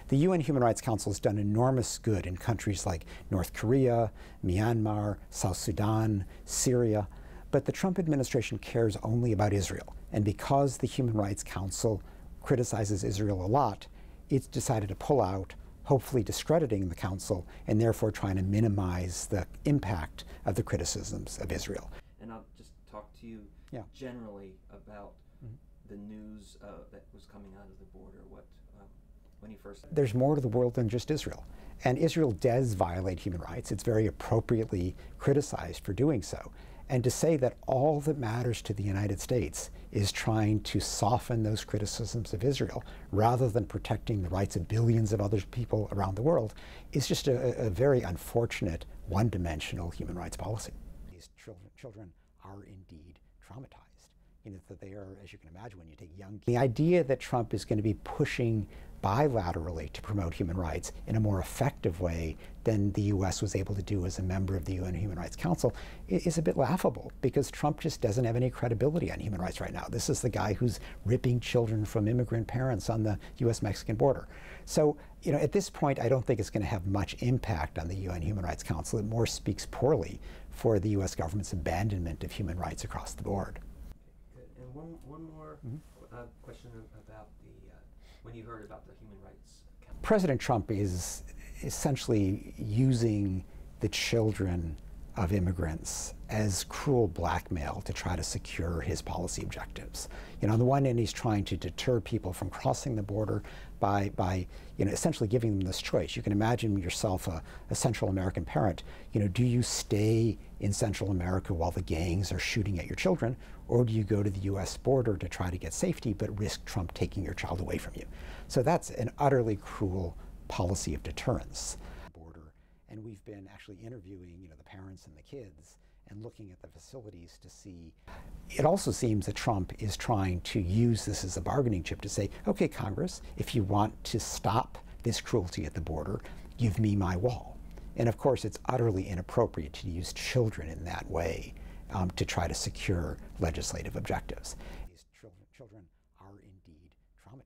The UN Human Rights Council has done enormous good in countries like North Korea, Myanmar, South Sudan, Syria, but the Trump administration cares only about Israel. And because the Human Rights Council criticizes Israel a lot, it's decided to pull out, hopefully discrediting the council, and therefore trying to minimize the impact of the criticisms of Israel. And I'll just talk to you generally about the news that was coming out of the border. When you first... There's more to the world than just Israel. And Israel does violate human rights. It's very appropriately criticized for doing so. And to say that all that matters to the United States is trying to soften those criticisms of Israel rather than protecting the rights of billions of other people around the world is just a very unfortunate, one-dimensional human rights policy. These children are indeed traumatized. You know, that they are, as you can imagine, when you take young... The idea that Trump is going to be pushing bilaterally to promote human rights in a more effective way than the U.S. was able to do as a member of the UN Human Rights Council is a bit laughable, because Trump just doesn't have any credibility on human rights right now. This is the guy who's ripping children from immigrant parents on the U.S.-Mexican border. So, you know, at this point, I don't think it's going to have much impact on the UN Human Rights Council. It more speaks poorly for the U.S. government's abandonment of human rights across the board. Okay, good. And one more question about when you heard about the Human Rights Council. President Trump is essentially using the children of immigrants as cruel blackmail to try to secure his policy objectives. You know, on the one hand, he's trying to deter people from crossing the border by you know, essentially giving them this choice. You can imagine yourself a Central American parent. You know, do you stay in Central America while the gangs are shooting at your children, or do you go to the U.S. border to try to get safety but risk Trump taking your child away from you? So that's an utterly cruel policy of deterrence. And we've been actually interviewing, you know, the parents and the kids and looking at the facilities to see. It also seems that Trump is trying to use this as a bargaining chip to say, okay, Congress, if you want to stop this cruelty at the border, give me my wall. And of course, it's utterly inappropriate to use children in that way to try to secure legislative objectives. These children are indeed traumatized.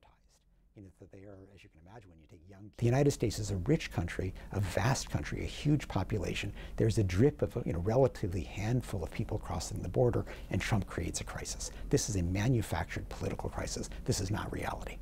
You know, that they are, as you can imagine, when you take young... The United States is a rich country, a vast country, a huge population. There's a drip of, you know, relatively handful of people crossing the border, and Trump creates a crisis. This is a manufactured political crisis. This is not reality.